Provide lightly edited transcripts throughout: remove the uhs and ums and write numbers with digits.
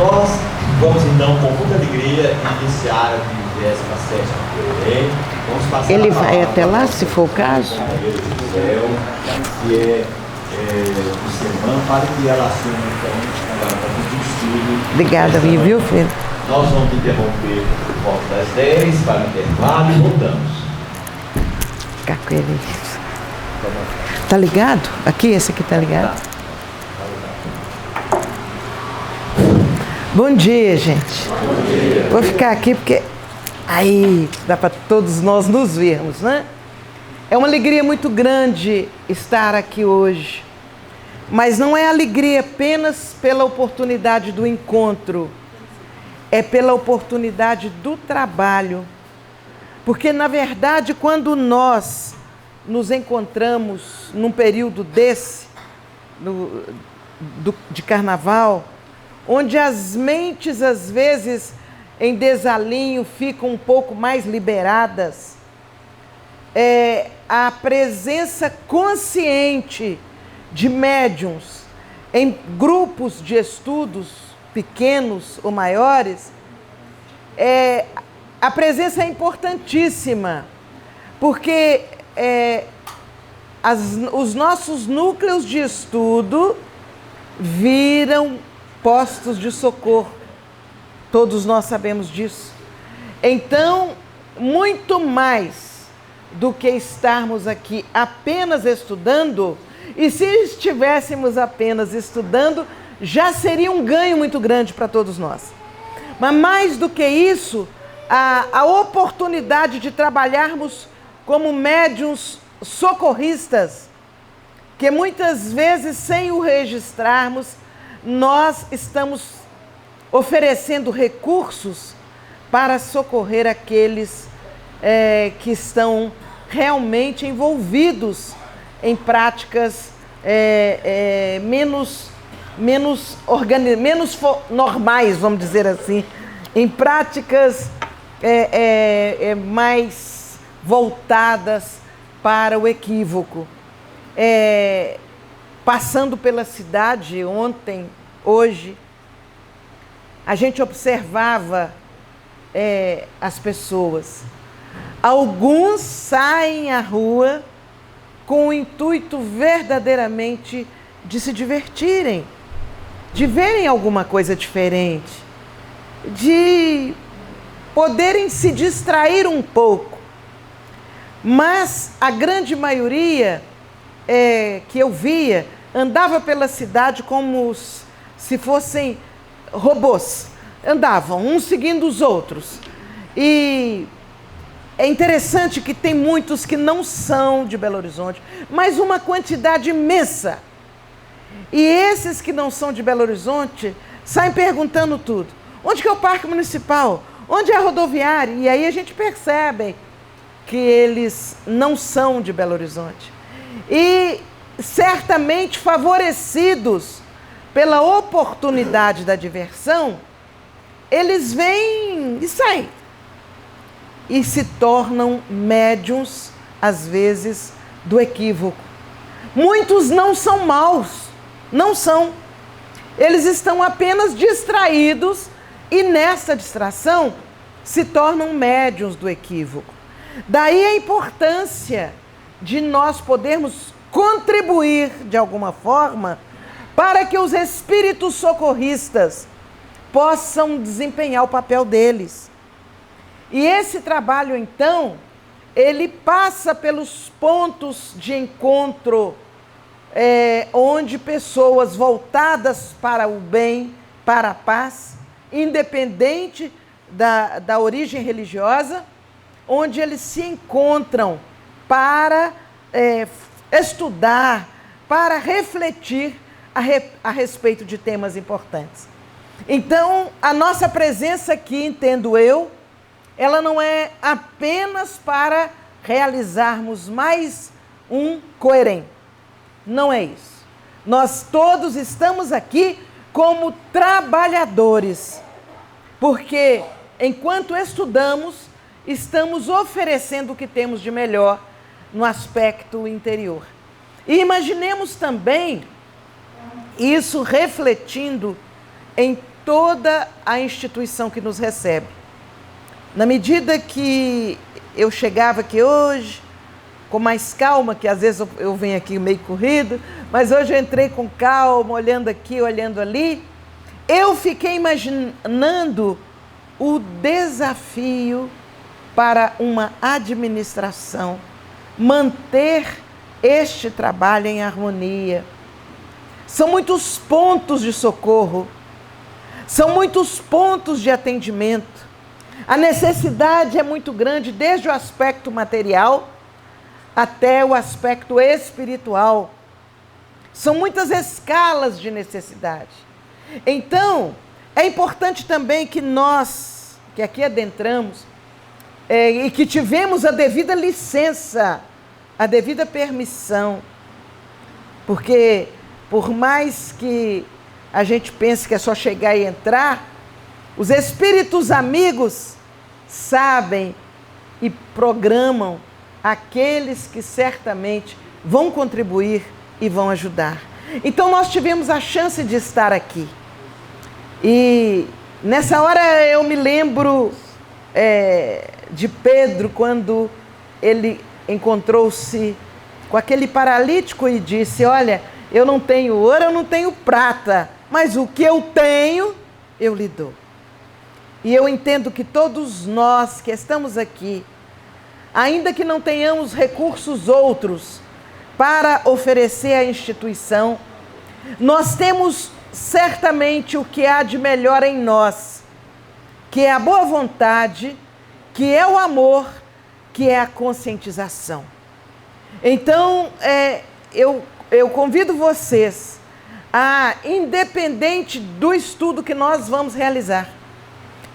Nós vamos então com muita alegria iniciar a 27ª Coerém. Vamos passar ele vai até lá, se for o caso. Que é do sermão, para que ela assuma então para o estudo. Obrigada, viu, filho? Nós vamos interromper por volta das 10 para o intervalo e voltamos. Ficar com ele. Tá ligado? Aqui, esse aqui tá ligado? Bom dia, gente. Bom dia. Vou ficar aqui porque aí dá para todos nós nos vermos, né? É uma alegria muito grande estar aqui hoje. Mas não é alegria apenas pela oportunidade do encontro. É pela oportunidade do trabalho. Porque, na verdade, quando nós nos encontramos num período desse, de carnaval, onde as mentes, às vezes, em desalinho, ficam um pouco mais liberadas, a presença consciente de médiuns em grupos de estudos, pequenos ou maiores, a presença é importantíssima, porque os nossos núcleos de estudo viram postos de socorro. Todos nós sabemos disso. Então, muito mais do que estarmos aqui apenas estudando, e se estivéssemos apenas estudando, já seria um ganho muito grande para todos nós. Mas mais do que isso, a oportunidade de trabalharmos como médiuns socorristas, que muitas vezes, sem o registrarmos, nós estamos oferecendo recursos para socorrer aqueles que estão realmente envolvidos em práticas menos normais, vamos dizer assim, em práticas mais voltadas para o equívoco. Passando pela cidade ontem, hoje, a gente observava as pessoas. Alguns saem à rua com o intuito verdadeiramente de se divertirem, de verem alguma coisa diferente, de poderem se distrair um pouco. Mas a grande maioria que eu via andava pela cidade como se fossem robôs. Andavam uns seguindo os outros. E é interessante que tem muitos que não são de Belo Horizonte, mas uma quantidade imensa. E esses que não são de Belo Horizonte saem perguntando tudo. Onde que é o Parque Municipal? Onde é a rodoviária? E aí a gente percebe que eles não são de Belo Horizonte. E certamente favorecidos pela oportunidade da diversão, eles vêm e saem. E se tornam médiuns, às vezes, do equívoco. Muitos não são maus, não são. Eles estão apenas distraídos e nessa distração se tornam médiuns do equívoco. Daí a importância de nós podermos contribuir de alguma forma para que os espíritos socorristas possam desempenhar o papel deles. E esse trabalho, então, ele passa pelos pontos de encontro onde pessoas voltadas para o bem, para a paz, independente da origem religiosa, onde eles se encontram para estudar, para refletir a respeito de temas importantes. Então, a nossa presença aqui, entendo eu, ela não é apenas para realizarmos mais um Coerém. Não é isso. Nós todos estamos aqui como trabalhadores, porque enquanto estudamos, estamos oferecendo o que temos de melhor no aspecto interior. E imaginemos também isso refletindo em toda a instituição que nos recebe. Na medida que eu chegava aqui hoje, com mais calma, que às vezes eu venho aqui meio corrido, mas hoje eu entrei com calma, olhando aqui, olhando ali, eu fiquei imaginando o desafio para uma administração manter este trabalho em harmonia. São muitos pontos de socorro, são muitos pontos de atendimento. A necessidade é muito grande, desde o aspecto material até o aspecto espiritual. São muitas escalas de necessidade. Então, é importante também que nós, que aqui adentramos, e que tivemos a devida licença, a devida permissão, porque por mais que a gente pense que é só chegar e entrar, os espíritos amigos sabem e programam aqueles que certamente vão contribuir e vão ajudar. Então nós tivemos a chance de estar aqui. E nessa hora eu me lembro de Pedro, quando ele encontrou-se com aquele paralítico e disse: olha, eu não tenho ouro, eu não tenho prata, mas o que eu tenho, eu lhe dou. E eu entendo que todos nós que estamos aqui, ainda que não tenhamos recursos outros para oferecer à instituição, nós temos certamente o que há de melhor em nós, que é a boa vontade, que é o amor, que é a conscientização. Então, eu convido vocês a, independente do estudo que nós vamos realizar,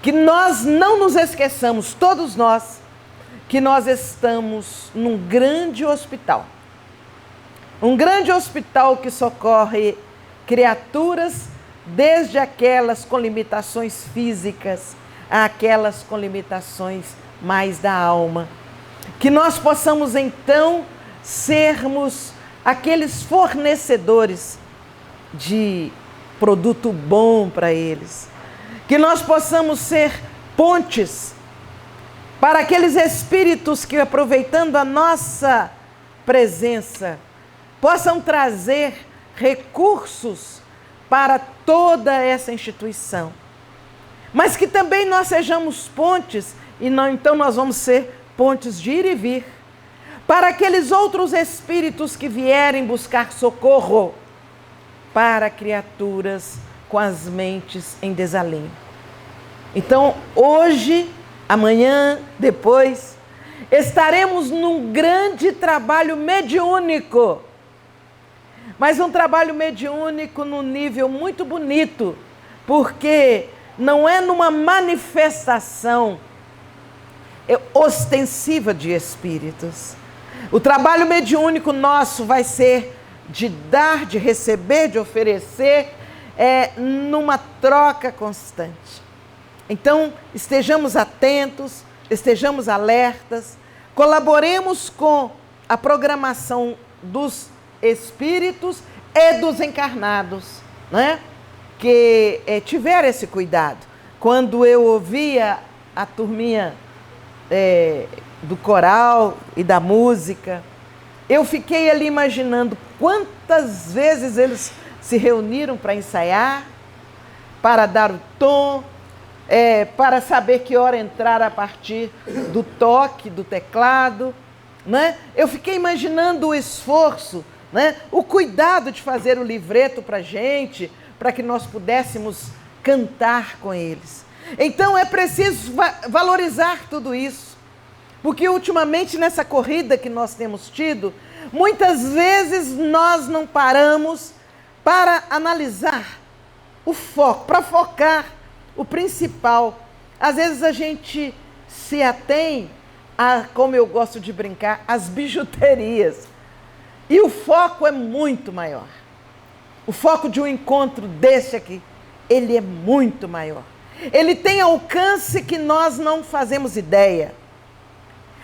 que nós não nos esqueçamos, todos nós, que nós estamos num grande hospital. Um grande hospital que socorre criaturas, desde aquelas com limitações físicas, àquelas com limitações mais da alma. Que nós possamos então sermos aqueles fornecedores de produto bom para eles. Que nós possamos ser pontes para aqueles espíritos que, aproveitando a nossa presença, possam trazer recursos para toda essa instituição. Mas que também nós sejamos pontes, e então nós vamos ser pontes de ir e vir, para aqueles outros espíritos que vierem buscar socorro para criaturas com as mentes em desalinho. Então, hoje, amanhã, depois, estaremos num grande trabalho mediúnico, mas um trabalho mediúnico num nível muito bonito, porque não é numa manifestação ostensiva de espíritos. O trabalho mediúnico nosso vai ser de dar, de receber, de oferecer, numa troca constante. Então, estejamos atentos, estejamos alertas, colaboremos com a programação dos espíritos e dos encarnados, né? Que tiveram esse cuidado. Quando eu ouvia a turminha do coral e da música, eu fiquei ali imaginando quantas vezes eles se reuniram para ensaiar, para dar o tom, para saber que hora entrar a partir do toque do teclado, né? Eu fiquei imaginando o esforço, né? O cuidado de fazer o livreto para a gente, para que nós pudéssemos cantar com eles. Então é preciso valorizar tudo isso, porque ultimamente nessa corrida que nós temos tido, muitas vezes nós não paramos para analisar o foco, para focar o principal. Às vezes a gente se atém a, como eu gosto de brincar, as bijuterias. E o foco é muito maior. O foco de um encontro desse aqui, ele é muito maior. Ele tem alcance que nós não fazemos ideia.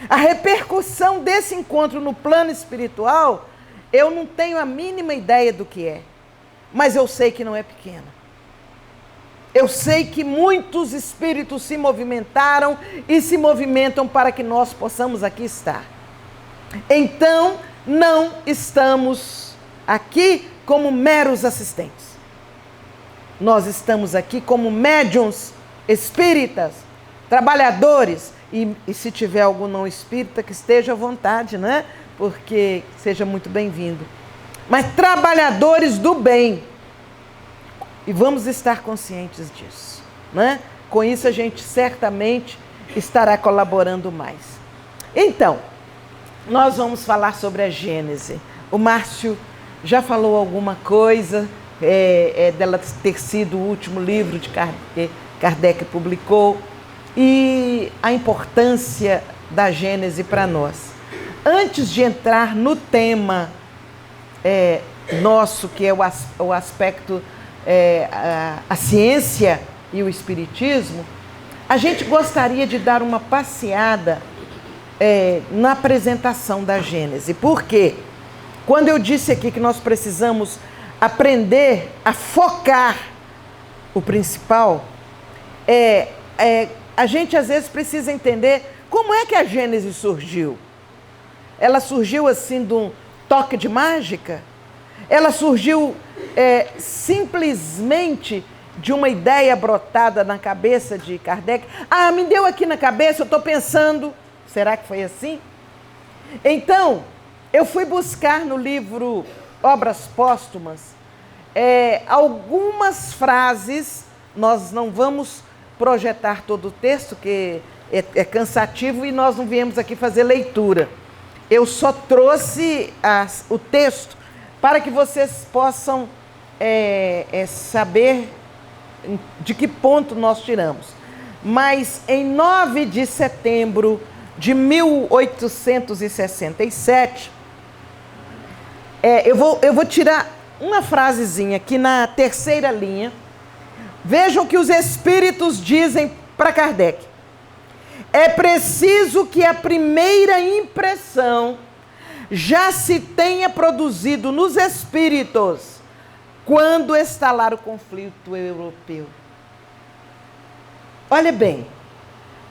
A repercussão desse encontro no plano espiritual, eu não tenho a mínima ideia do que é. Mas eu sei que não é pequena. Eu sei que muitos espíritos se movimentaram e se movimentam para que nós possamos aqui estar. Então, não estamos aqui como meros assistentes. Nós estamos aqui como médiuns espíritas, trabalhadores. E se tiver algum não espírita, que esteja à vontade, né? Porque seja muito bem-vindo. Mas trabalhadores do bem. E vamos estar conscientes disso, né? Com isso a gente certamente estará colaborando mais. Então, nós vamos falar sobre a Gênese. O Márcio já falou alguma coisa dela ter sido o último livro que Kardec publicou e a importância da Gênese para nós. Antes de entrar no tema nosso, que é o aspecto a ciência e o espiritismo, a gente gostaria de dar uma passeada na apresentação da Gênese. Por quê? Quando eu disse aqui que nós precisamos aprender a focar o principal, a gente às vezes precisa entender como é que a Gênese surgiu. Ela surgiu assim de um toque de mágica? Ela surgiu simplesmente de uma ideia brotada na cabeça de Kardec? Ah, me deu aqui na cabeça, eu estou pensando. Será que foi assim? Então, eu fui buscar no livro Obras Póstumas algumas frases. Nós não vamos projetar todo o texto, que é cansativo, e nós não viemos aqui fazer leitura. Eu só trouxe o texto para que vocês possam saber de que ponto nós tiramos. Mas em 9 de setembro de 1867, eu vou tirar uma frasezinha aqui na terceira linha. Vejam o que os espíritos dizem para Kardec. É preciso que a primeira impressão já se tenha produzido nos espíritos quando estalar o conflito europeu. Olha bem,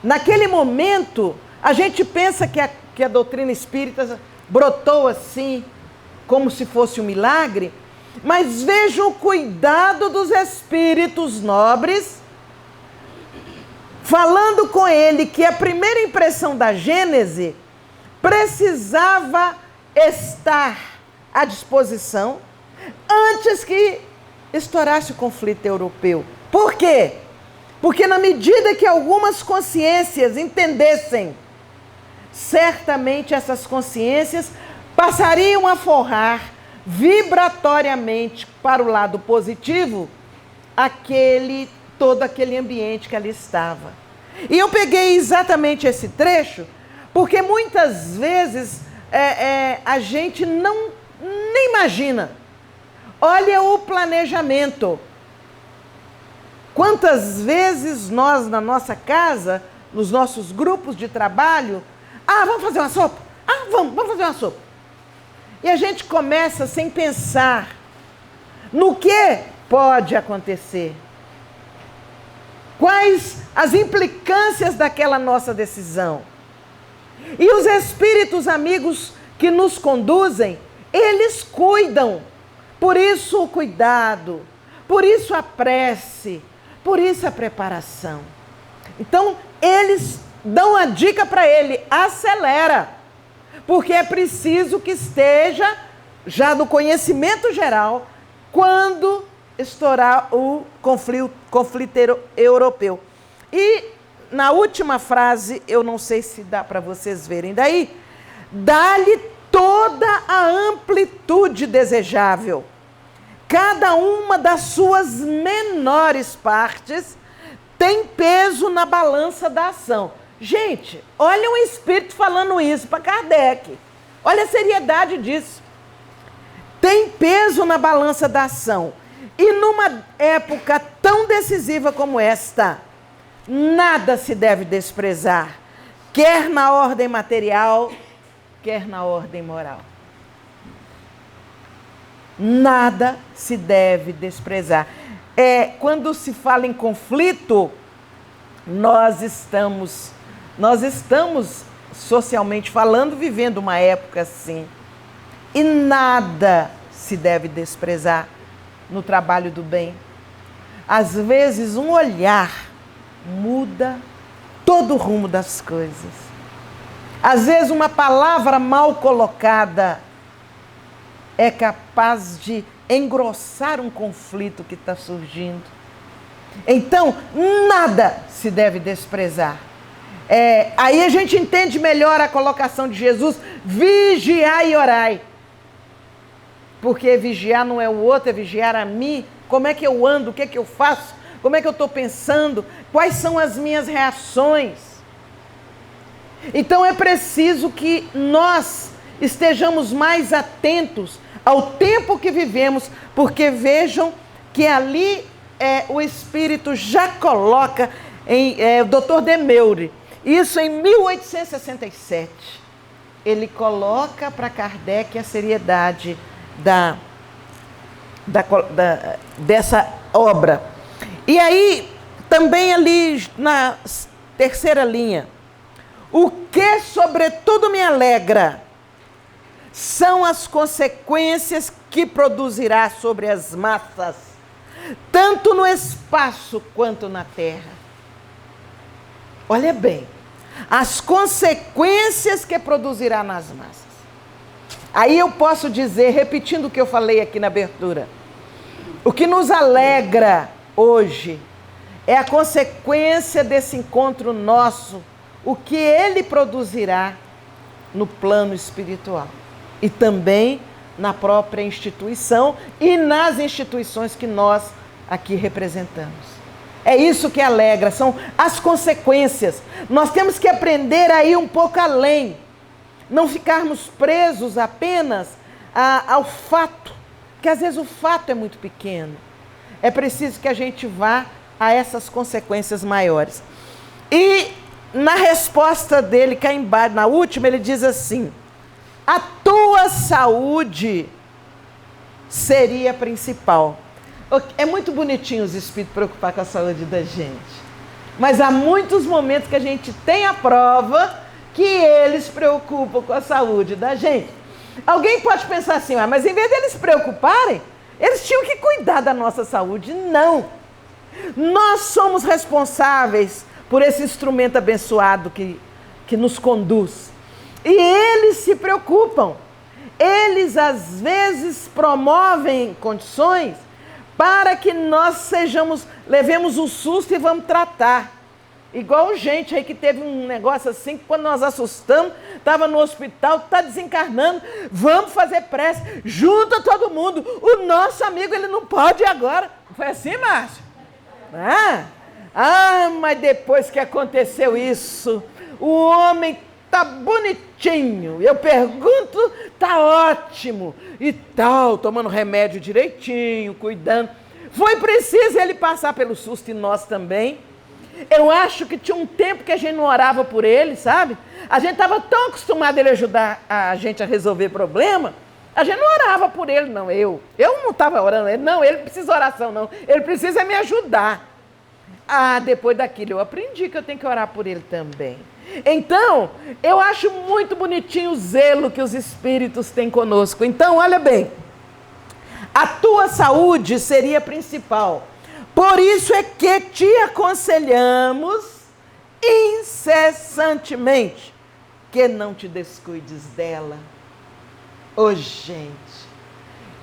naquele momento, a gente pensa que a doutrina espírita brotou assim, como se fosse um milagre, mas vejam o cuidado dos espíritos nobres, falando com ele que a primeira impressão da Gênese precisava estar à disposição antes que estourasse o conflito europeu. Por quê? Porque na medida que algumas consciências entendessem, certamente essas consciências passariam a forrar vibratoriamente para o lado positivo todo aquele ambiente que ali estava. E eu peguei exatamente esse trecho porque muitas vezes a gente nem imagina. Olha o planejamento. Quantas vezes nós, na nossa casa, nos nossos grupos de trabalho, vamos fazer uma sopa? Vamos fazer uma sopa. E a gente começa sem pensar no que pode acontecer. Quais as implicâncias daquela nossa decisão. E os espíritos amigos que nos conduzem, eles cuidam. Por isso o cuidado, por isso a prece, por isso a preparação. Então, eles dão a dica para ele: acelera. Porque é preciso que esteja já no conhecimento geral quando estourar o conflito europeu. E na última frase, eu não sei se dá para vocês verem daí, dá-lhe toda a amplitude desejável. Cada uma das suas menores partes tem peso na balança da ação. Gente, olha um espírito falando isso para Kardec. Olha a seriedade disso. Tem peso na balança da ação. E numa época tão decisiva como esta, nada se deve desprezar, quer na ordem material, quer na ordem moral. Nada se deve desprezar. quando se fala em conflito, nós estamos socialmente falando, vivendo uma época assim. E nada se deve desprezar no trabalho do bem. Às vezes, um olhar muda todo o rumo das coisas. Às vezes, uma palavra mal colocada é capaz de engrossar um conflito que está surgindo. Então, nada se deve desprezar. Aí a gente entende melhor a colocação de Jesus: vigiai e orai. Porque vigiar não é o outro, é vigiar a mim. Como é que eu ando? O que é que eu faço? Como é que eu estou pensando? Quais são as minhas reações? Então é preciso que nós estejamos mais atentos ao tempo que vivemos, porque vejam que ali o Espírito já coloca, o Dr. Demeure, isso em 1867, ele coloca para Kardec a seriedade dessa obra. E aí, também ali na terceira linha, o que sobretudo me alegra são as consequências que produzirá sobre as massas, tanto no espaço quanto na terra. Olha bem, as consequências que produzirá nas massas. Aí eu posso dizer, repetindo o que eu falei aqui na abertura, o que nos alegra hoje é a consequência desse encontro nosso, o que ele produzirá no plano espiritual e também na própria instituição e nas instituições que nós aqui representamos. É isso que alegra, são as consequências. Nós temos que aprender a ir um pouco além, não ficarmos presos apenas ao fato, porque às vezes o fato é muito pequeno. É preciso que a gente vá a essas consequências maiores. E na resposta dele, cá embaixo, na última, ele diz assim: a tua saúde seria principal. É muito bonitinho os espíritos preocupar com a saúde da gente, mas há muitos momentos que a gente tem a prova que eles preocupam com a saúde da gente. Alguém pode pensar assim, mas em vez deles se preocuparem, eles tinham que cuidar da nossa saúde. Não! Nós somos responsáveis por esse instrumento abençoado que nos conduz. E eles se preocupam. Eles, às vezes, promovem condições para que nós levemos um susto e vamos tratar. Igual gente aí que teve um negócio assim, que quando nós assustamos, estava no hospital, está desencarnando, vamos fazer prece, junta todo mundo, o nosso amigo ele não pode ir agora. Foi assim, Márcio? Mas depois que aconteceu isso, o homem está bonitinho, eu pergunto, está ótimo, e tal, tomando remédio direitinho, cuidando. Foi preciso ele passar pelo susto e nós também. Eu acho que tinha um tempo que a gente não orava por ele, sabe? A gente estava tão acostumado a ele ajudar a gente a resolver problema, a gente não orava por ele, não. Eu não estava orando, ele não precisa de oração, não. Ele precisa me ajudar. Depois daquilo eu aprendi que eu tenho que orar por ele também. Então, eu acho muito bonitinho o zelo que os espíritos têm conosco. Então, olha bem, a tua saúde seria principal. Por isso é que te aconselhamos incessantemente que não te descuides dela. Gente,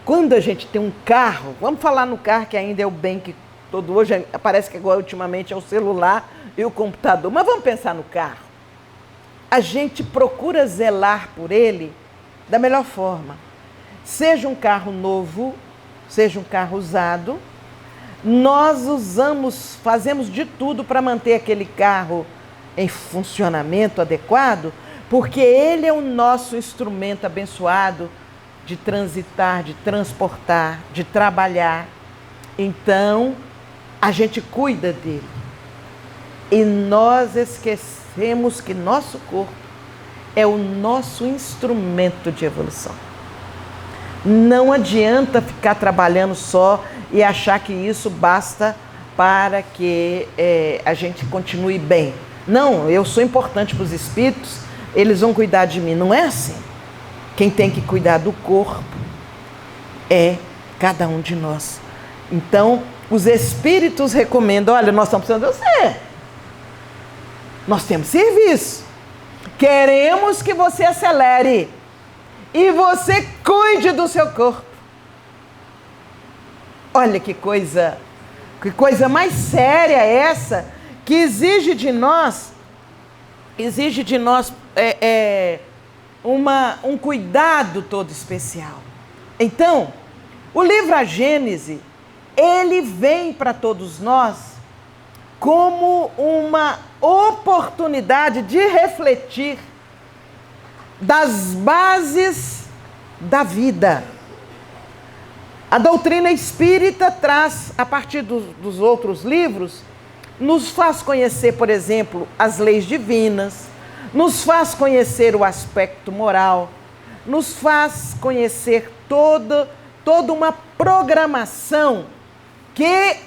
quando a gente tem um carro, vamos falar no carro que ainda é o bem que todo hoje, parece que agora ultimamente é o celular e o computador, mas vamos pensar no carro. A gente procura zelar por ele da melhor forma. Seja um carro novo, seja um carro usado, nós fazemos de tudo para manter aquele carro em funcionamento adequado, porque ele é o nosso instrumento abençoado de transitar, de transportar, de trabalhar. Então, a gente cuida dele. E nós esquecemos que nosso corpo é o nosso instrumento de evolução. Não adianta ficar trabalhando só e achar que isso basta para que a gente continue bem. Não, eu sou importante para os espíritos, eles vão cuidar de mim. Não é assim. Quem tem que cuidar do corpo é cada um de nós. Então, os espíritos recomendam, olha, nós estamos precisando de você. Nós temos serviço. Queremos que você acelere e você cuide do seu corpo. Olha que coisa mais séria essa, que exige de nós um cuidado todo especial. Então, o livro A Gênese, ele vem para todos nós como uma oportunidade de refletir das bases da vida. A doutrina espírita traz, a partir dos outros livros, nos faz conhecer, por exemplo, as leis divinas, nos faz conhecer o aspecto moral, nos faz conhecer toda uma programação que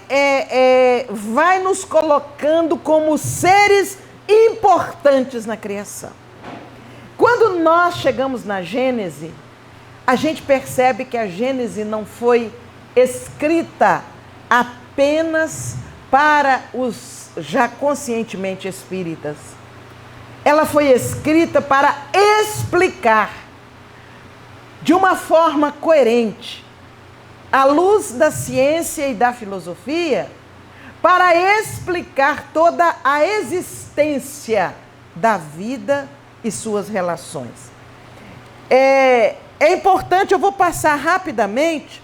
vai nos colocando como seres importantes na criação. Quando nós chegamos na Gênese, a gente percebe que a Gênese não foi escrita apenas para os já conscientemente espíritas. Ela foi escrita para explicar de uma forma coerente, à luz da ciência e da filosofia, para explicar toda a existência da vida e suas relações. É importante, eu vou passar rapidamente.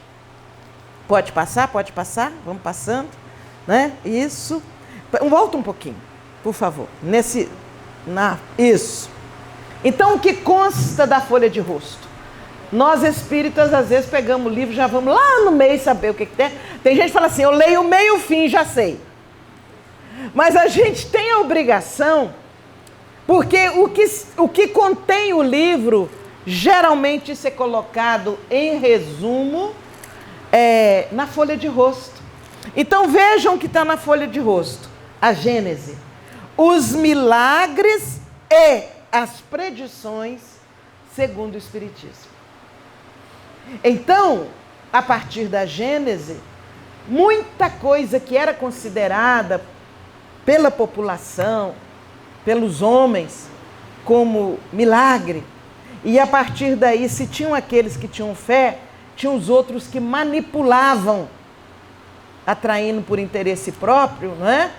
Pode passar, vamos passando, né? Isso. Volta um pouquinho, por favor. Isso. Então, o que consta da folha de rosto? Nós espíritas, às vezes, pegamos o livro, já vamos lá no meio saber o que tem. Tem gente que fala assim, eu leio o meio e o fim, já sei. Mas a gente tem a obrigação, porque o que contém o livro, geralmente isso é colocado em resumo na folha de rosto. Então vejam o que está na folha de rosto. A Gênese. Os milagres e as predições segundo o Espiritismo. Então, a partir da Gênese, muita coisa que era considerada pela população, pelos homens, como milagre, e a partir daí, se tinham aqueles que tinham fé, tinham os outros que manipulavam, atraindo por interesse próprio, não é?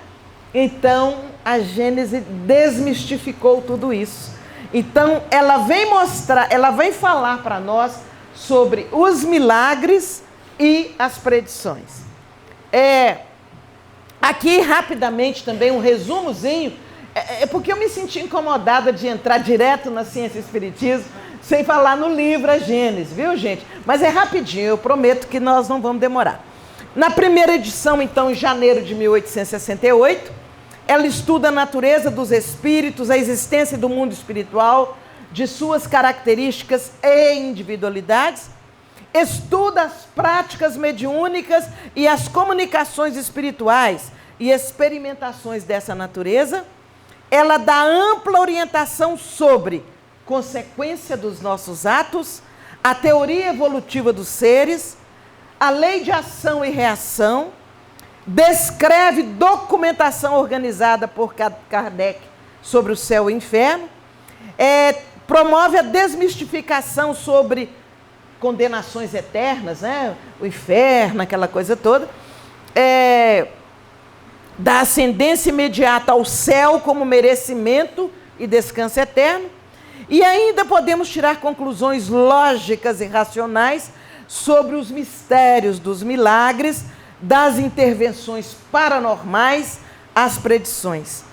Então, a Gênese desmistificou tudo isso. Então, ela vem falar para nós sobre os milagres e as predições. Aqui, rapidamente, também um resumozinho, porque eu me senti incomodada de entrar direto na ciência e espiritismo, sem falar no livro A Gênese, viu, gente? Mas é rapidinho, eu prometo que nós não vamos demorar. Na primeira edição, então, em janeiro de 1868, ela estuda a natureza dos espíritos, a existência do mundo espiritual, de suas características e individualidades, estuda as práticas mediúnicas e as comunicações espirituais e experimentações dessa natureza. Ela dá ampla orientação sobre consequência dos nossos atos, a teoria evolutiva dos seres, a lei de ação e reação, descreve documentação organizada por Kardec sobre o céu e o inferno, promove a desmistificação sobre condenações eternas, né? O inferno, aquela coisa toda, da ascendência imediata ao céu como merecimento e descanso eterno, e ainda podemos tirar conclusões lógicas e racionais sobre os mistérios dos milagres, das intervenções paranormais, as predições.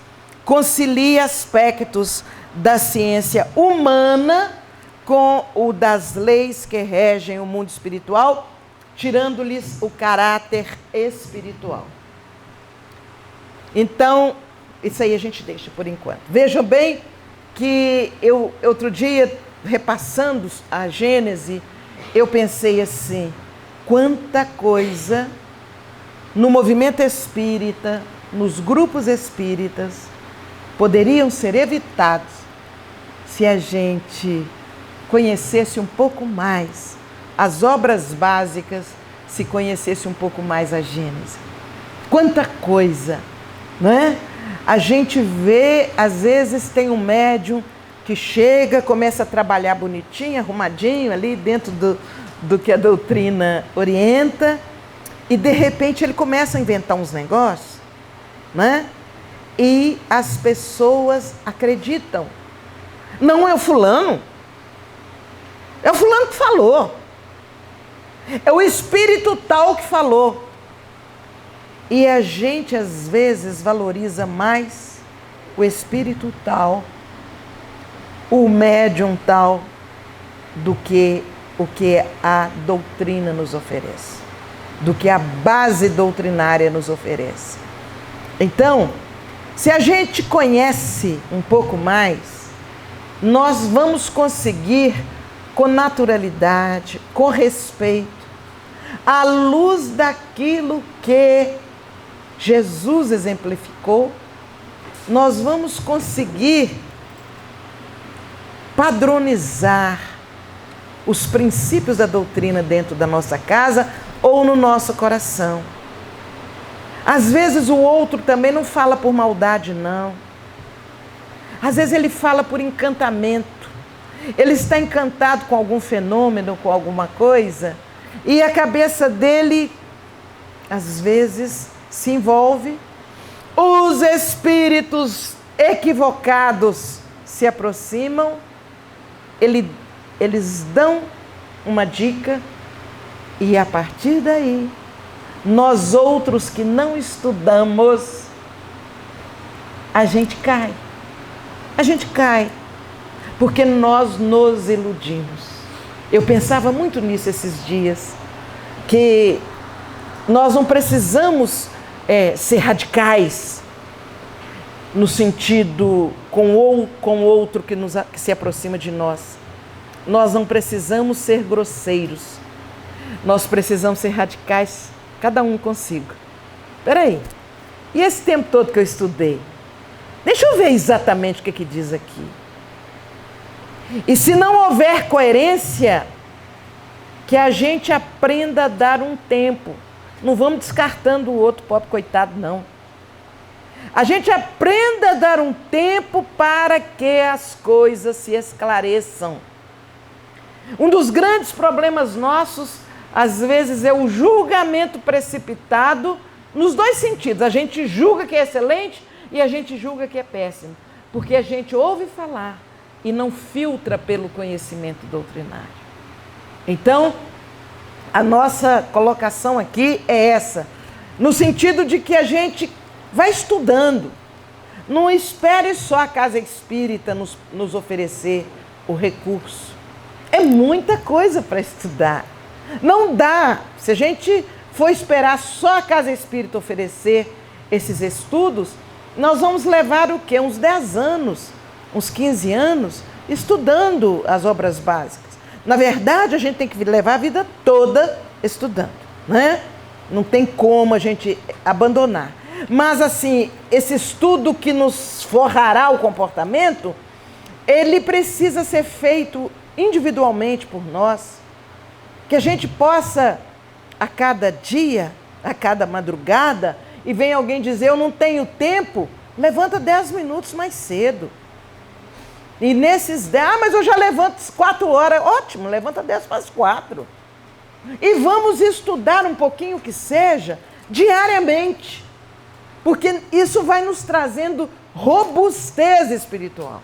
Concilia aspectos da ciência humana com o das leis que regem o mundo espiritual, tirando-lhes o caráter espiritual. Então, isso aí a gente deixa por enquanto. Vejam bem que eu, outro dia, repassando a Gênese, eu pensei assim, quanta coisa no movimento espírita, nos grupos espíritas, poderiam ser evitados se a gente conhecesse um pouco mais as obras básicas, se conhecesse um pouco mais a Gênese. Quanta coisa, não é? A gente vê, às vezes tem um médium que chega, começa a trabalhar bonitinho, arrumadinho ali dentro do que a doutrina orienta, e de repente ele começa a inventar uns negócios, né? E as pessoas acreditam. Não é o fulano. É o fulano que falou. É o espírito tal que falou. E a gente às vezes valoriza mais o espírito tal, o médium tal, do que o que a doutrina nos oferece, do que a base doutrinária nos oferece. Então, se a gente conhece um pouco mais, nós vamos conseguir, com naturalidade, com respeito, à luz daquilo que Jesus exemplificou, nós vamos conseguir padronizar os princípios da doutrina dentro da nossa casa ou no nosso coração. Às vezes o outro também não fala por maldade, não. Às vezes ele fala por encantamento. Ele está encantado com algum fenômeno, com alguma coisa, e a cabeça dele, às vezes, se envolve. Os espíritos equivocados se aproximam, eles dão uma dica, e a partir daí, nós outros que não estudamos, a gente cai. A gente cai, porque nós nos iludimos. Eu pensava muito nisso esses dias, que nós não precisamos ser radicais, no sentido com o outro que se aproxima de nós. Nós não precisamos ser grosseiros, nós precisamos ser radicais, cada um consigo. Espera aí, e esse tempo todo que eu estudei? Deixa eu ver exatamente o que diz aqui. E se não houver coerência, que a gente aprenda a dar um tempo. Não vamos descartando o outro pobre coitado, não. A gente aprenda a dar um tempo para que as coisas se esclareçam. Um dos grandes problemas nossos, às vezes, é o julgamento precipitado nos dois sentidos. A gente julga que é excelente e a gente julga que é péssimo, porque a gente ouve falar e não filtra pelo conhecimento doutrinário. Então, a nossa colocação aqui é essa, no sentido de que a gente vai estudando. Não espere só a casa espírita nos oferecer o recurso. É muita coisa para estudar. Não dá, se a gente for esperar só a casa espírita oferecer esses estudos, nós vamos levar o quê? Uns 10 anos, uns 15 anos, estudando as obras básicas. Na verdade, a gente tem que levar a vida toda estudando, né? Não tem como a gente abandonar. Mas, assim, esse estudo que nos forrará o comportamento, ele precisa ser feito individualmente por nós, que a gente possa, a cada dia, a cada madrugada, e vem alguém dizer, eu não tenho tempo, levanta 10 minutos mais cedo. E nesses 10, mas eu já levanto 4 horas, ótimo, levanta 10 para as 4. E vamos estudar um pouquinho que seja, diariamente, porque isso vai nos trazendo robustez espiritual.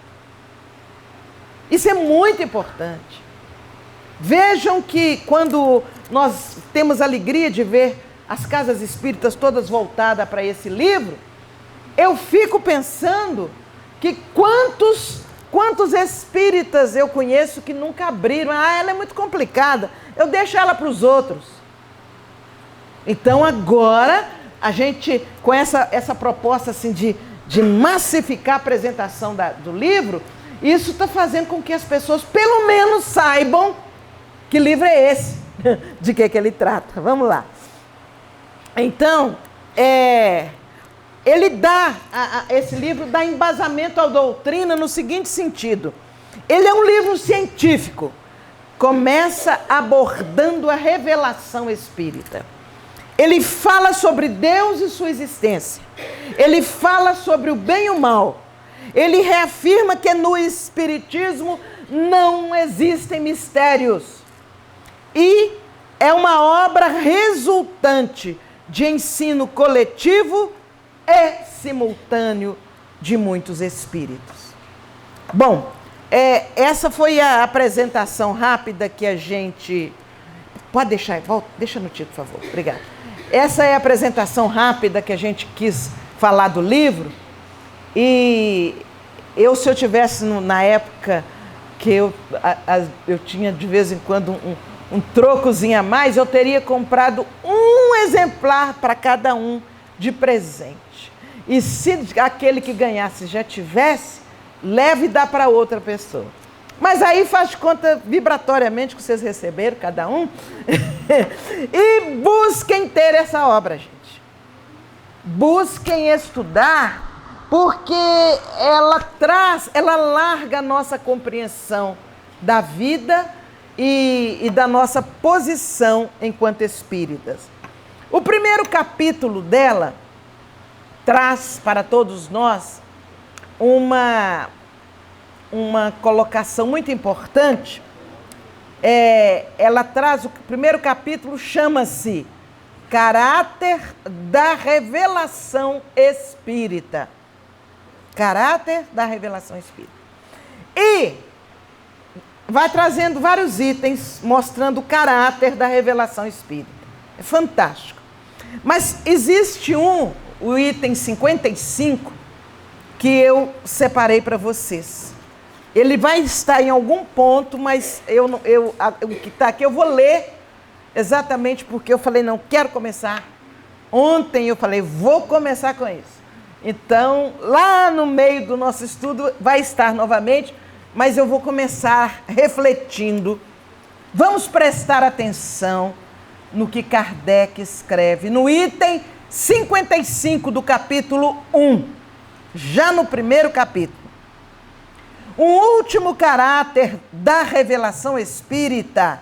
Isso é muito importante. Vejam que quando nós temos a alegria de ver as casas espíritas todas voltadas para esse livro, eu fico pensando que quantos espíritas eu conheço que nunca abriram. Ela é muito complicada, eu deixo ela para os outros. Então agora, a gente, com essa proposta assim, de massificar a apresentação do livro, isso está fazendo com que as pessoas pelo menos saibam Que livro é esse? De que ele trata? Vamos lá. Então, ele dá, esse livro dá embasamento à doutrina no seguinte sentido. Ele é um livro científico. Começa abordando a revelação espírita. Ele fala sobre Deus e sua existência. Ele fala sobre o bem e o mal. Ele reafirma que no espiritismo não existem mistérios. E é uma obra resultante de ensino coletivo e simultâneo de muitos espíritos. Bom, essa foi a apresentação rápida que a gente... Pode deixar, volta, deixa no título, por favor. Obrigada. Essa é a apresentação rápida que a gente quis falar do livro. E se eu tivesse na época que eu tinha de vez em quando um trocozinho a mais, eu teria comprado um exemplar para cada um de presente. E se aquele que ganhasse já tivesse, leve e dá para outra pessoa. Mas aí faz de conta vibratoriamente que vocês receberam, cada um. E busquem ter essa obra, gente. Busquem estudar, porque ela larga a nossa compreensão da vida e da nossa posição enquanto espíritas. O primeiro capítulo dela traz para todos nós uma colocação muito importante. Ela traz, o primeiro capítulo chama-se Caráter da Revelação Espírita. Caráter da Revelação Espírita. E vai trazendo vários itens mostrando o caráter da revelação espírita. É fantástico. Mas existe o item 55, que eu separei para vocês. Ele vai estar em algum ponto, mas o que está aqui eu vou ler exatamente porque eu falei, não quero começar. Ontem eu falei, vou começar com isso. Então, lá no meio do nosso estudo vai estar novamente, mas eu vou começar refletindo. Vamos prestar atenção no que Kardec escreve no item 55 do capítulo 1, já no primeiro capítulo. O último caráter da revelação espírita,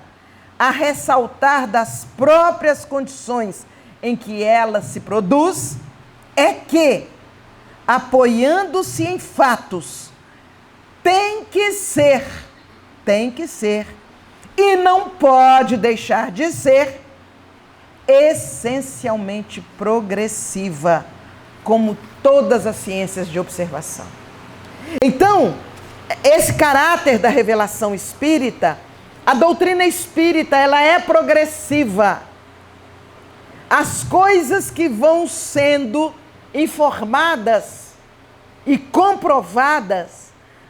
a ressaltar das próprias condições em que ela se produz, é que, apoiando-se em fatos, tem que ser, e não pode deixar de ser, essencialmente progressiva, como todas as ciências de observação. Então, esse caráter da revelação espírita, a doutrina espírita, ela é progressiva. As coisas que vão sendo informadas e comprovadas,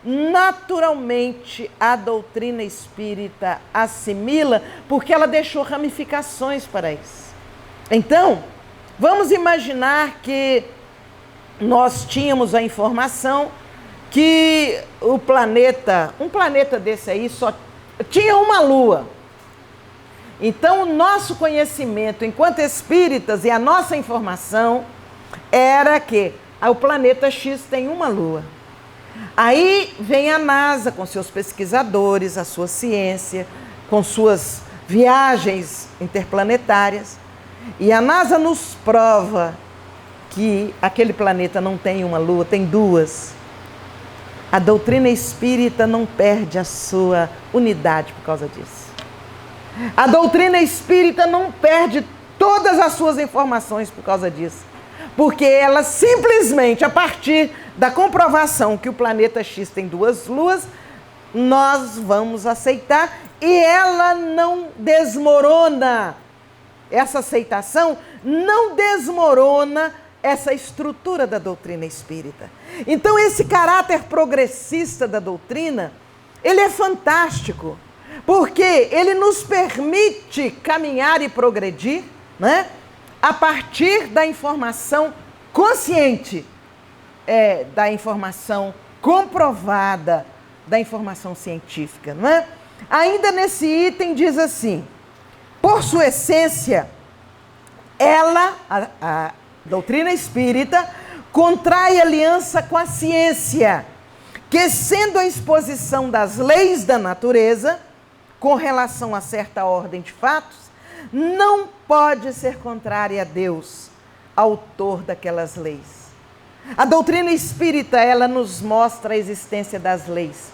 naturalmente a doutrina espírita assimila, porque ela deixou ramificações para isso. Então, vamos imaginar que nós tínhamos a informação que um planeta desse aí só tinha uma lua. Então, o nosso conhecimento enquanto espíritas e a nossa informação era que o planeta X tem uma lua. Aí vem a NASA com seus pesquisadores, a sua ciência, com suas viagens interplanetárias. E a NASA nos prova que aquele planeta não tem uma lua, tem duas. A doutrina espírita não perde a sua unidade por causa disso. A doutrina espírita não perde todas as suas informações por causa disso. Porque ela simplesmente, a partir da comprovação que o planeta X tem duas luas, nós vamos aceitar e ela não desmorona. Essa aceitação não desmorona essa estrutura da doutrina espírita. Então, esse caráter progressista da doutrina, ele é fantástico, porque ele nos permite caminhar e progredir, né? A partir da informação consciente, da informação comprovada, da informação científica, não é? Ainda nesse item diz assim: por sua essência, ela, a doutrina espírita, contrai aliança com a ciência, que, sendo a exposição das leis da natureza, com relação a certa ordem de fatos, não pode ser contrária a Deus, autor daquelas leis. A doutrina espírita, ela nos mostra a existência das leis.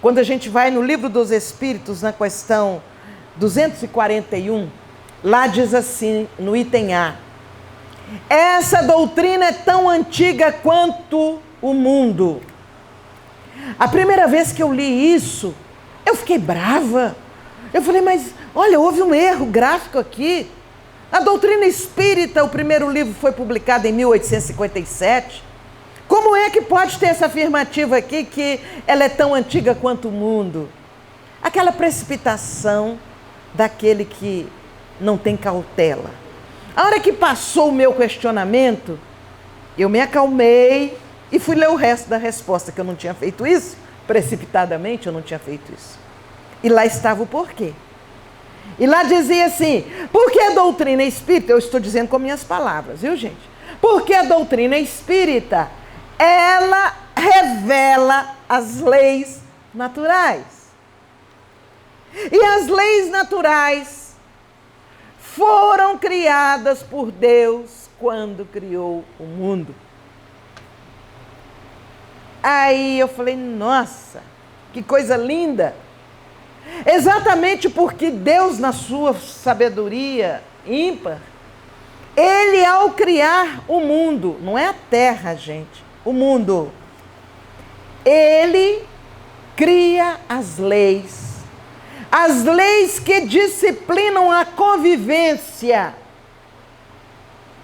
Quando a gente vai no Livro dos Espíritos, na questão 241, lá diz assim, no item A: essa doutrina é tão antiga quanto o mundo. A primeira vez que eu li isso, eu fiquei brava. Eu falei, mas olha, houve um erro gráfico aqui. A doutrina espírita, o primeiro livro foi publicado em 1857. Como é que pode ter essa afirmativa aqui que ela é tão antiga quanto o mundo? Aquela precipitação daquele que não tem cautela. A hora que passou o meu questionamento, eu me acalmei e fui ler o resto da resposta, que eu não tinha feito isso, precipitadamente eu não tinha feito isso. E lá estava o porquê. E lá dizia assim, porque a doutrina espírita, eu estou dizendo com minhas palavras, viu gente? Porque a doutrina espírita, ela revela as leis naturais. E as leis naturais foram criadas por Deus quando criou o mundo. Aí eu falei, nossa, que coisa linda. Exatamente porque Deus, na sua sabedoria ímpar, Ele, ao criar o mundo, não é a terra, gente, o mundo, Ele cria as leis que disciplinam a convivência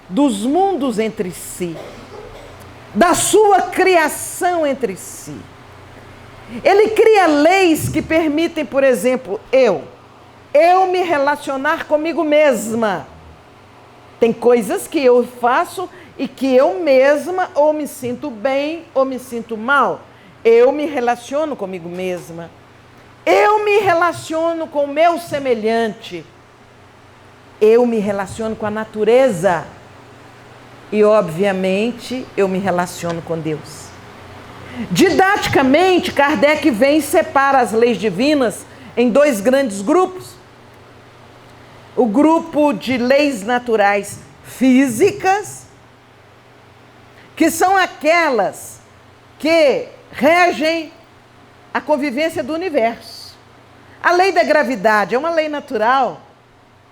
dos mundos entre si, da sua criação entre si. Ele cria leis que permitem, por exemplo, eu me relacionar comigo mesma. Tem coisas que eu faço e que eu mesma ou me sinto bem ou me sinto mal. Eu me relaciono comigo mesma. Eu me relaciono com o meu semelhante. Eu me relaciono com a natureza. E, obviamente, eu me relaciono com Deus. Didaticamente, Kardec vem e separa as leis divinas em dois grandes grupos. O grupo de leis naturais físicas, que são aquelas que regem a convivência do universo. A lei da gravidade é uma lei natural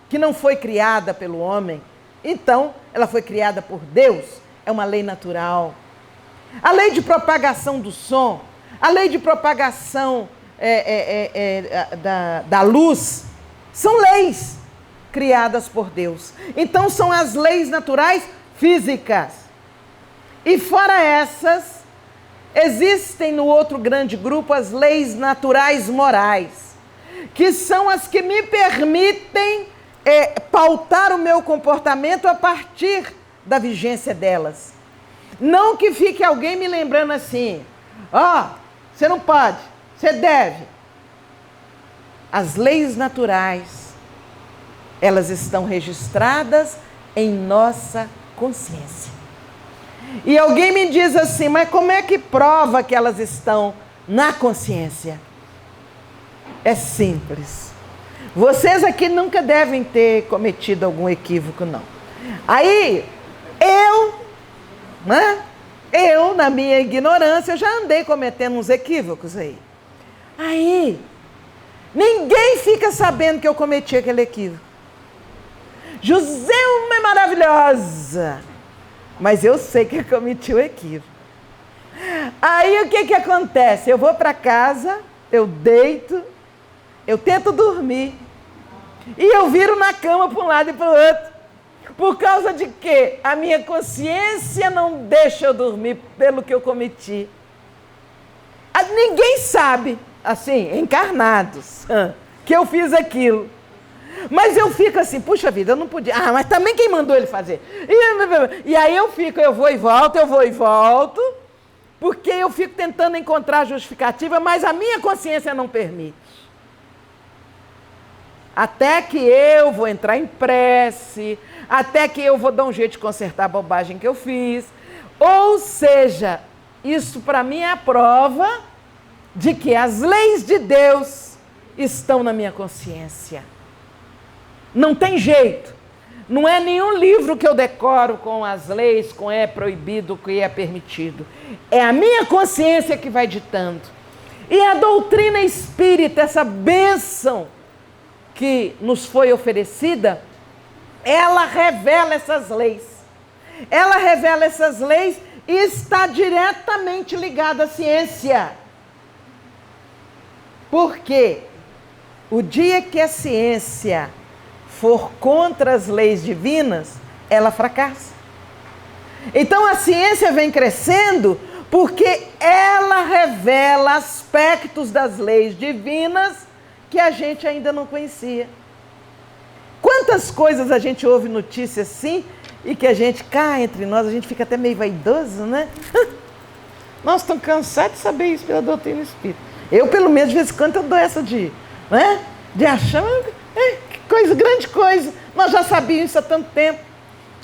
que não foi criada pelo homem, então ela foi criada por Deus, é uma lei natural. A lei de propagação do som, a lei de propagação da luz, são leis criadas por Deus. Então são as leis naturais físicas. E fora essas, existem no outro grande grupo as leis naturais morais, que são as que me permitem pautar o meu comportamento a partir da vigência delas. Não que fique alguém me lembrando assim, você não pode, você deve. As leis naturais, elas estão registradas em nossa consciência. E alguém me diz assim, mas como é que prova que elas estão na consciência? É simples. Vocês aqui nunca devem ter cometido algum equívoco, não. Aí, eu, na minha ignorância, eu já andei cometendo uns equívocos aí. Aí, ninguém fica sabendo que eu cometi aquele equívoco. Joselma é maravilhosa, mas eu sei que eu cometi o equívoco. Aí, o que acontece? Eu vou para casa, eu deito, eu tento dormir, e eu viro na cama para um lado e para o outro. Por causa de quê? A minha consciência não deixa eu dormir pelo que eu cometi. Ninguém sabe, assim, encarnados, que eu fiz aquilo. Mas eu fico assim, puxa vida, eu não podia. Mas também quem mandou ele fazer? E aí eu vou e volto, porque eu fico tentando encontrar justificativa, mas a minha consciência não permite. até que eu vou entrar em prece, até que eu vou dar um jeito de consertar a bobagem que eu fiz. Ou seja, isso para mim é a prova de que as leis de Deus estão na minha consciência. Não tem jeito. Não é nenhum livro que eu decoro com as leis, com é proibido, com é permitido. É a minha consciência que vai ditando. E a doutrina espírita, essa bênção que nos foi oferecida, ela revela essas leis. Ela revela essas leis e está diretamente ligada à ciência. Porque o dia que a ciência for contra as leis divinas, ela fracassa. Então a ciência vem crescendo porque ela revela aspectos das leis divinas que a gente ainda não conhecia. Quantas coisas a gente ouve notícia assim e que a gente, cá entre nós, a gente fica até meio vaidoso, né? Nós estamos cansados de saber isso pela doutrina espírita. Eu, pelo menos, de vez em quando, eu dou essa de achar, que coisa, grande coisa, nós já sabíamos isso há tanto tempo.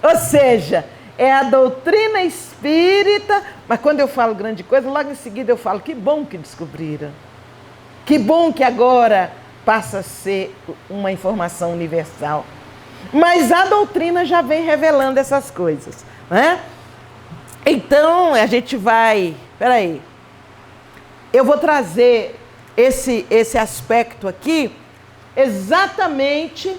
Ou seja, é a doutrina espírita, mas quando eu falo grande coisa, logo em seguida eu falo, que bom que descobriram. Que bom que agora passa a ser uma informação universal. Mas a doutrina já vem revelando essas coisas, né? Então, a gente vai... Peraí. Eu vou trazer esse aspecto aqui exatamente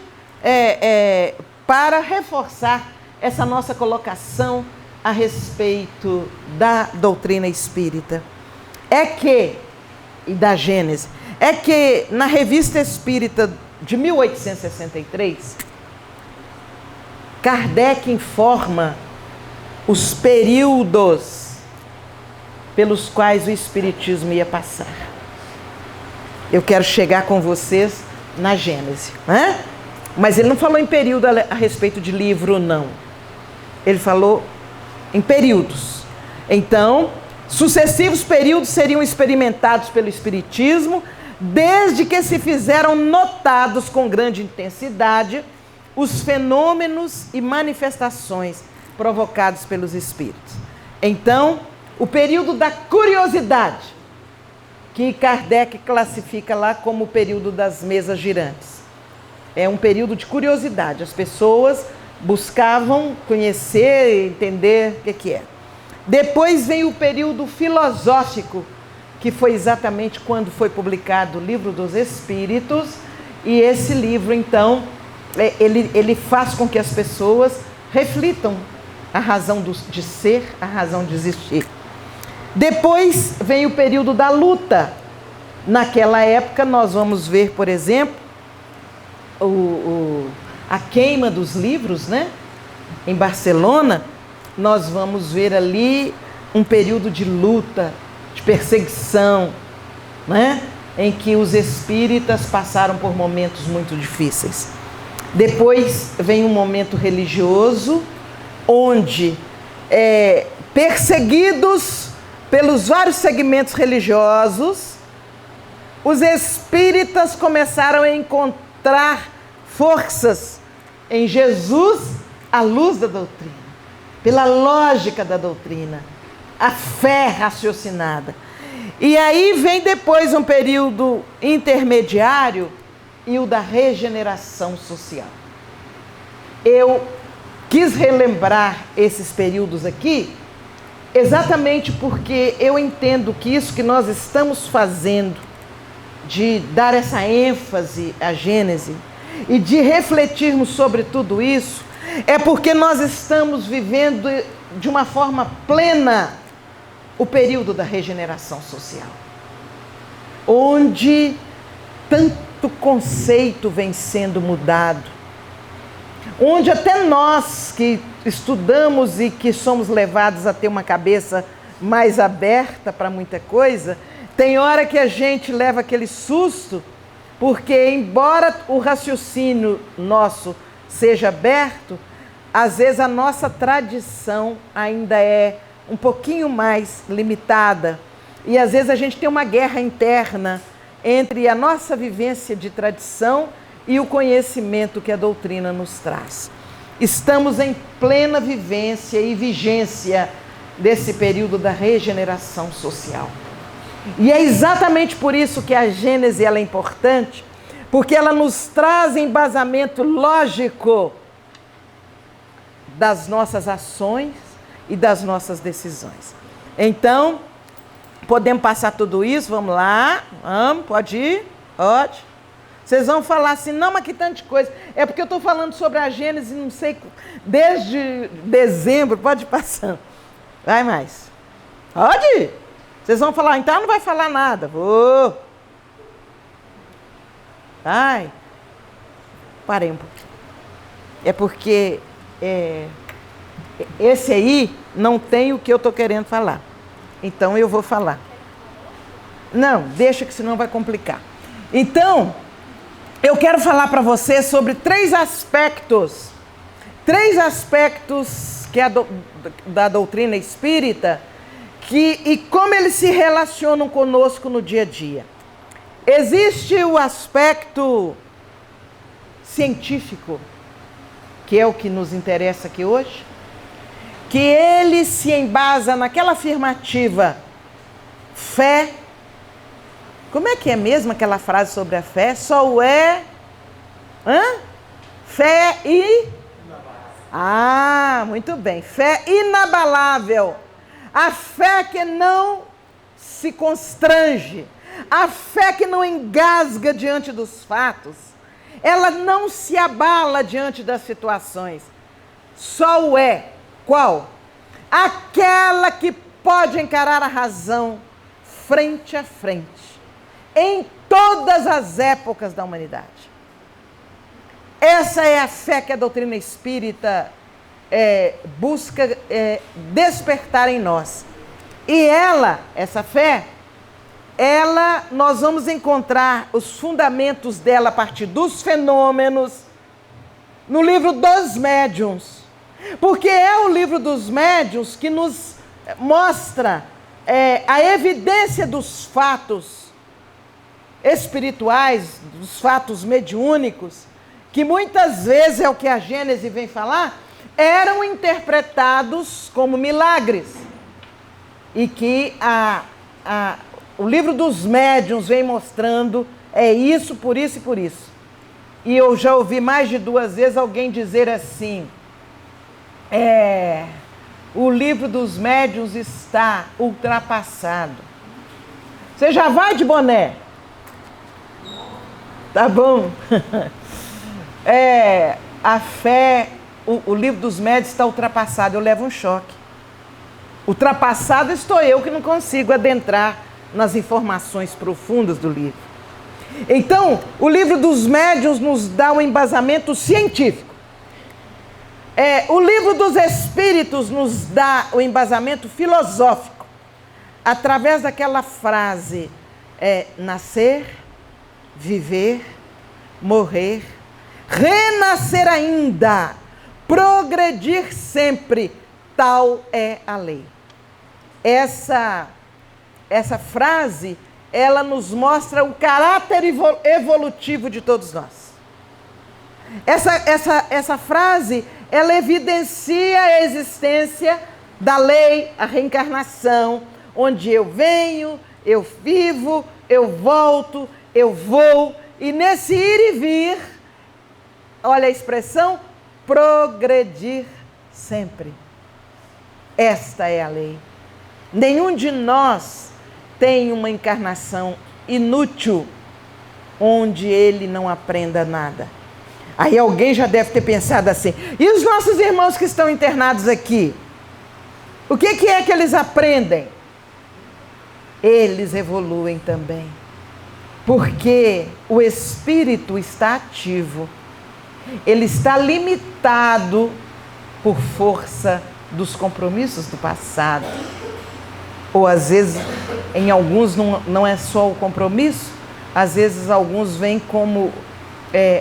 para reforçar essa nossa colocação a respeito da doutrina espírita. E da Gênese, é que na Revista Espírita de 1863, Kardec informa os períodos pelos quais o Espiritismo ia passar. Eu quero chegar com vocês na Gênese, né? Mas ele não falou em período a respeito de livro, não. Ele falou em períodos. Então, sucessivos períodos seriam experimentados pelo Espiritismo, desde que se fizeram notados com grande intensidade os fenômenos e manifestações provocados pelos espíritos. Então, o período da curiosidade, que Kardec classifica lá como o período das mesas girantes. É um período de curiosidade. As pessoas buscavam conhecer, entender o que é. Depois vem o período filosófico, que foi exatamente quando foi publicado o Livro dos Espíritos. E esse livro, então, ele faz com que as pessoas reflitam a razão de ser, a razão de existir. Depois vem o período da luta. Naquela época nós vamos ver, por exemplo, a queima dos livros, né? Em Barcelona, nós vamos ver ali um período de luta, de perseguição, né? Em que os espíritas passaram por momentos muito difíceis. Depois vem um momento religioso, onde perseguidos pelos vários segmentos religiosos, os espíritas começaram a encontrar forças em Jesus, à luz da doutrina, pela lógica da doutrina, a fé raciocinada. E aí vem depois um período intermediário e o da regeneração social. Eu quis relembrar esses períodos aqui, exatamente porque eu entendo que isso que nós estamos fazendo, de dar essa ênfase à Gênese e de refletirmos sobre tudo isso, é porque nós estamos vivendo de uma forma plena o período da regeneração social, onde tanto conceito vem sendo mudado, onde até nós que estudamos e que somos levados a ter uma cabeça mais aberta para muita coisa, tem hora que a gente leva aquele susto, porque embora o raciocínio nosso seja aberto, às vezes a nossa tradição ainda é um pouquinho mais limitada. E às vezes a gente tem uma guerra interna entre a nossa vivência de tradição e o conhecimento que a doutrina nos traz. Estamos em plena vivência e vigência desse período da regeneração social. E é exatamente por isso que a Gênese ela é importante, porque ela nos traz embasamento lógico das nossas ações e das nossas decisões. Então, podemos passar tudo isso? Vamos lá. Vamos, pode ir? Pode. Vocês vão falar assim, não, mas que tanta coisa. É porque eu estou falando sobre a Gênesis, não sei, desde dezembro, pode ir passando. Vai mais. Pode ir. Vocês vão falar, então não vai falar nada. Vou. Vai. Parei um pouquinho. É porque esse aí não tem o que eu estou querendo falar. Então eu vou falar. Não, deixa que senão vai complicar. Então, eu quero falar para você sobre três aspectos que da doutrina espírita e como eles se relacionam conosco no dia a dia. Existe o aspecto científico, que é o que nos interessa aqui hoje, que ele se embasa naquela afirmativa, fé. Como é que é mesmo aquela frase sobre a fé? Só é... Fé e... Ah, muito bem. Fé inabalável. A fé que não se constrange. A fé que não engasga diante dos fatos. Ela não se abala diante das situações. Só o é. Qual? Aquela que pode encarar a razão frente a frente. Em todas as épocas da humanidade. Essa é a fé que a doutrina espírita busca despertar em nós. E essa fé, nós vamos encontrar os fundamentos dela a partir dos fenômenos no livro dos médiuns. Porque é o livro dos médiuns que nos mostra a evidência dos fatos espirituais, dos fatos mediúnicos, que muitas vezes é o que a Gênese vem falar, eram interpretados como milagres. E que o livro dos médiuns vem mostrando isso, por isso e por isso. E eu já ouvi mais de 2 vezes alguém dizer assim, o livro dos médiuns está ultrapassado. Você já vai de boné? Tá bom. A fé, o livro dos médiuns está ultrapassado. Eu levo um choque. Ultrapassado estou eu que não consigo adentrar nas informações profundas do livro. Então, o livro dos médiuns nos dá um embasamento científico. O livro dos espíritos nos dá o embasamento filosófico. Através daquela frase, nascer, viver, morrer, renascer ainda, progredir sempre, tal é a lei. Essa frase, ela nos mostra o caráter evolutivo de todos nós. Essa frase, ela evidencia a existência da lei, a reencarnação, onde eu venho, eu vivo, eu volto, eu vou, e nesse ir e vir, olha a expressão, progredir sempre. Esta é a lei. Nenhum de nós tem uma encarnação inútil, onde ele não aprenda nada. Aí alguém já deve ter pensado assim, e os nossos irmãos que estão internados aqui? O que é que eles aprendem? Eles evoluem também. Porque o espírito está ativo. Ele está limitado por força dos compromissos do passado. Ou às vezes, em alguns não é só o compromisso, às vezes alguns vêm como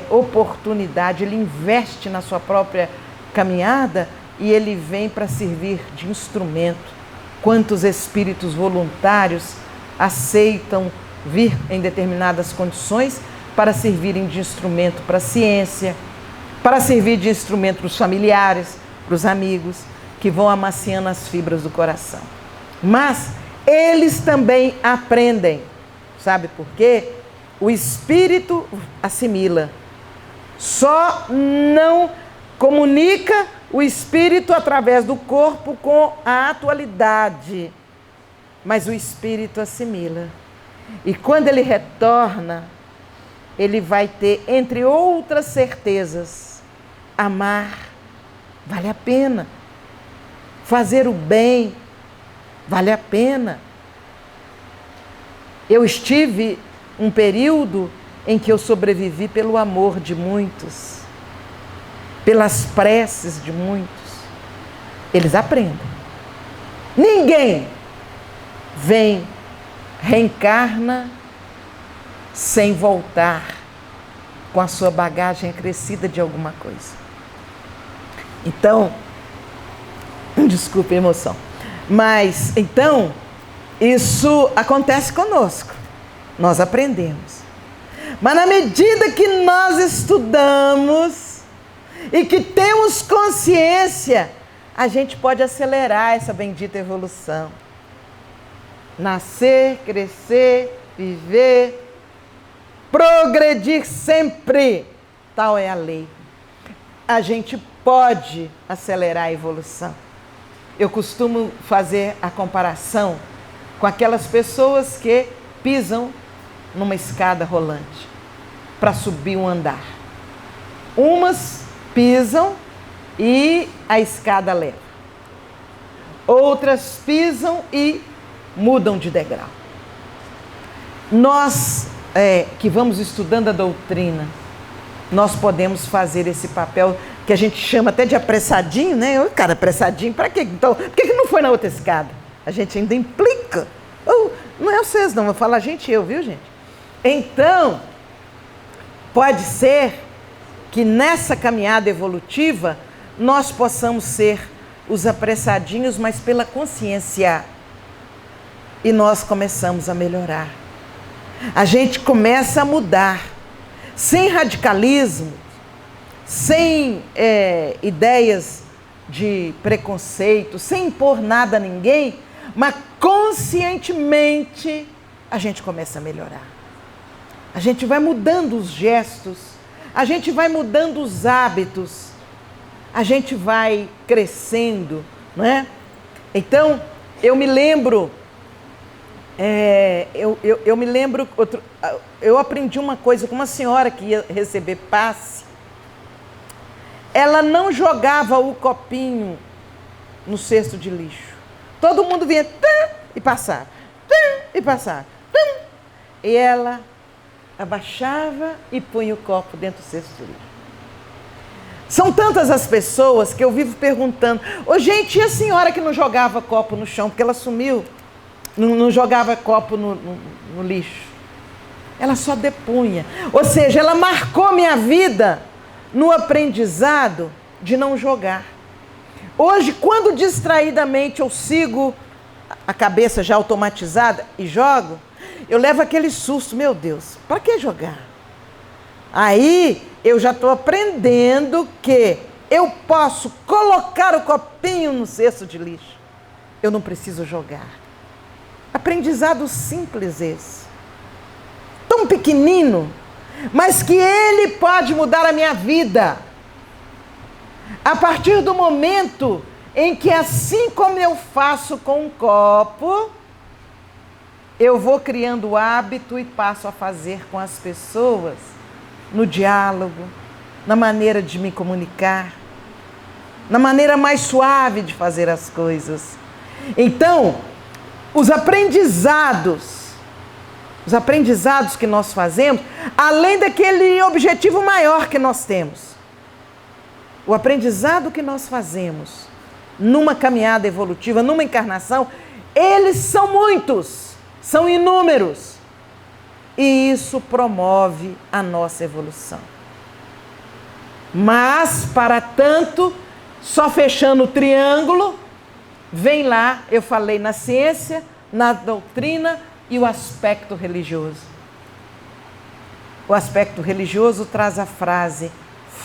oportunidade, ele investe na sua própria caminhada e ele vem para servir de instrumento. Quantos espíritos voluntários aceitam vir em determinadas condições para servirem de instrumento para a ciência, para servir de instrumento para os familiares, para os amigos, que vão amaciando as fibras do coração. Mas eles também aprendem. Sabe por quê? O espírito assimila. Só não comunica o espírito através do corpo com a atualidade. Mas o espírito assimila. E quando ele retorna, ele vai ter, entre outras certezas, amar vale a pena. Fazer o bem vale a pena. Eu estive um período em que eu sobrevivi pelo amor de muitos, pelas preces de muitos. Eles aprendem. Ninguém reencarna sem voltar com a sua bagagem acrescida de alguma coisa. Então, desculpe a emoção, mas então isso acontece conosco. Nós aprendemos. Mas na medida que nós estudamos e que temos consciência, a gente pode acelerar essa bendita evolução. Nascer, crescer, viver, progredir sempre. Tal é a lei. A gente pode acelerar a evolução. Eu costumo fazer a comparação com aquelas pessoas que pisam numa escada rolante para subir um andar. Umas pisam e a escada leva. Outras pisam e mudam de degrau. Nós que vamos estudando a doutrina, nós podemos fazer esse papel que a gente chama até de apressadinho, né? Cara, apressadinho, para quê? Então, por que não foi na outra escada? A gente ainda implica. Não é vocês não, eu falo a gente, viu, gente? Então, pode ser que nessa caminhada evolutiva nós possamos ser os apressadinhos, mas pela consciência. E nós começamos a melhorar. A gente começa a mudar. Sem radicalismo, sem ideias de preconceito, sem impor nada a ninguém, mas conscientemente a gente começa a melhorar. A gente vai mudando os gestos, a gente vai mudando os hábitos, a gente vai crescendo, não é? Então, eu me lembro, eu aprendi uma coisa com uma senhora que ia receber passe. Ela não jogava o copinho no cesto de lixo. Todo mundo vinha e passava, e passava. E ela abaixava e punha o copo dentro do cesto de lixo. São tantas as pessoas que eu vivo perguntando: gente, e a senhora que não jogava copo no chão, porque ela sumiu, não jogava copo no lixo? Ela só depunha. Ou seja, ela marcou minha vida no aprendizado de não jogar. Hoje, quando distraidamente eu sigo a cabeça já automatizada e jogo, eu levo aquele susto: meu Deus, para que jogar? Aí eu já estou aprendendo que eu posso colocar o copinho no cesto de lixo. Eu não preciso jogar. Aprendizado simples esse. Tão pequenino, mas que ele pode mudar a minha vida. A partir do momento em que, assim como eu faço com um copo, eu vou criando o hábito e passo a fazer com as pessoas, no diálogo, na maneira de me comunicar, na maneira mais suave de fazer as coisas. Então, os aprendizados que nós fazemos, além daquele objetivo maior que nós temos, o aprendizado que nós fazemos numa caminhada evolutiva, numa encarnação, eles são muitos, são inúmeros. E isso promove a nossa evolução. Mas, para tanto, só fechando o triângulo, vem lá, eu falei na ciência, na doutrina e o aspecto religioso. o aspecto religioso traz a frase: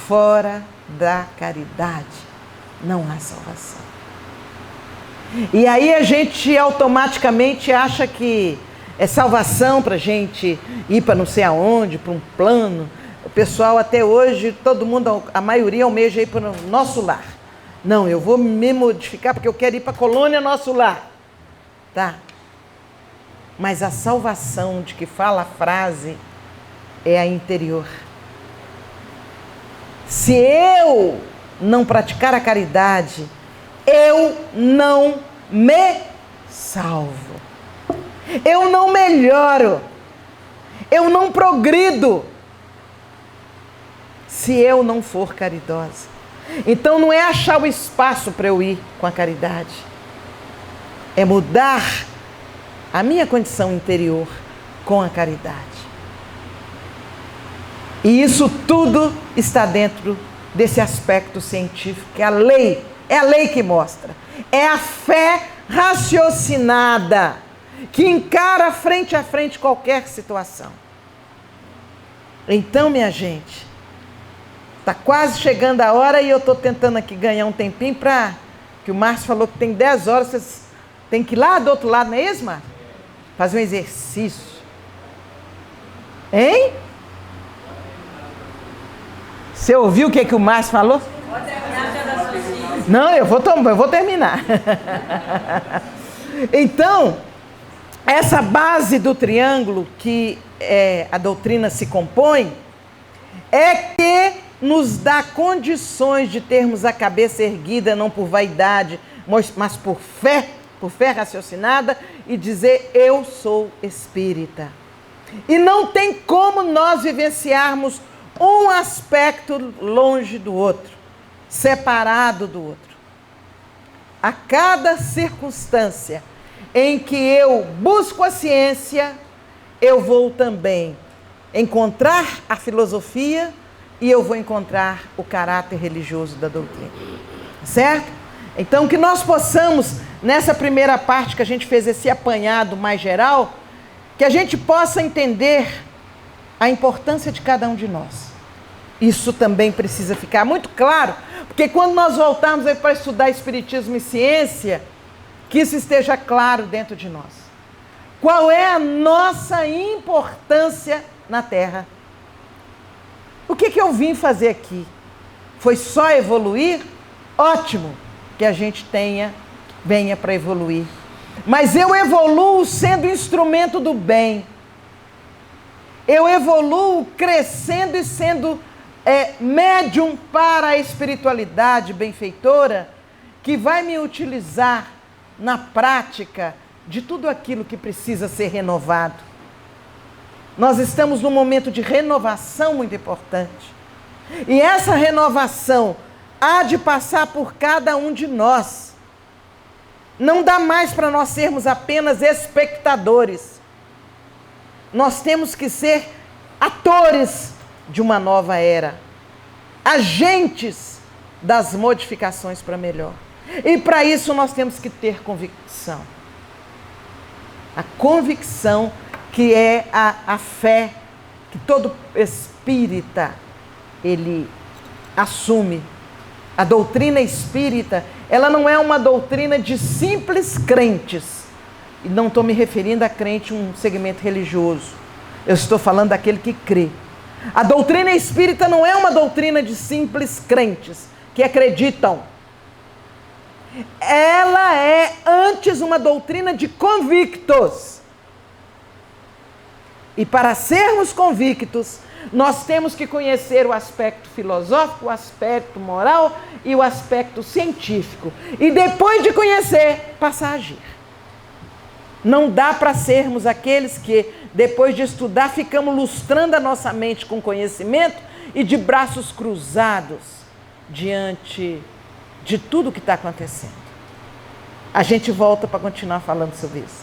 fora da caridade não há salvação. E aí a gente automaticamente acha que é salvação para a gente ir para não sei aonde, para um plano. O pessoal até hoje, todo mundo, a maioria almeja ir para o nosso lar. Não, eu vou me modificar porque eu quero ir para a colônia nosso lar. Tá? Mas a salvação de que fala a frase é a interior. Se eu não praticar a caridade, eu não me salvo. Eu não melhoro. Eu não progrido. Se eu não for caridosa. Então não é achar o espaço para eu ir com a caridade. É mudar a minha condição interior com a caridade. E isso tudo está dentro desse aspecto científico, que é a lei que mostra. É a fé raciocinada, que encara frente a frente qualquer situação. Então, minha gente, está quase chegando a hora e eu estou tentando aqui ganhar um tempinho para... que o Márcio falou que tem 10 horas, vocês têm que ir lá do outro lado, não é isso, Márcio? Fazer um exercício. Hein? Você ouviu o que o Márcio falou? Pode terminar das suas filhas. Não, eu vou terminar. Então, essa base do triângulo que a doutrina se compõe, é que nos dá condições de termos a cabeça erguida, não por vaidade, mas por fé raciocinada, e dizer: eu sou espírita. E não tem como nós vivenciarmos um aspecto longe do outro, separado do outro. A cada circunstância em que eu busco a ciência, eu vou também encontrar a filosofia e eu vou encontrar o caráter religioso da doutrina. Certo? Então, que nós possamos, nessa primeira parte que a gente fez esse apanhado mais geral, que a gente possa entender a importância de cada um de nós. Isso também precisa ficar muito claro, porque quando nós voltarmos aí para estudar Espiritismo e ciência, que isso esteja claro dentro de nós. Qual é a nossa importância na Terra? O que eu vim fazer aqui? Foi só evoluir? Ótimo que a gente venha para evoluir. Mas eu evoluo sendo instrumento do bem. Eu evoluo crescendo e sendo médium para a espiritualidade benfeitora, que vai me utilizar na prática de tudo aquilo que precisa ser renovado. Nós estamos num momento de renovação muito importante. E essa renovação há de passar por cada um de nós. Não dá mais para nós sermos apenas espectadores. Nós temos que ser atores de uma nova era, agentes das modificações para melhor. E para isso nós temos que ter convicção. A convicção que é a fé que todo espírita ele assume. A doutrina espírita, ela não é uma doutrina de simples crentes. E não estou me referindo a crente, um segmento religioso. Eu estou falando daquele que crê. A doutrina espírita não é uma doutrina de simples crentes que acreditam. Ela é antes uma doutrina de convictos. E para sermos convictos, nós temos que conhecer o aspecto filosófico, o aspecto moral e o aspecto científico. E depois de conhecer, passar a agir. Não dá para sermos aqueles que, depois de estudar, ficamos lustrando a nossa mente com conhecimento e de braços cruzados diante de tudo que está acontecendo. A gente volta para continuar falando sobre isso.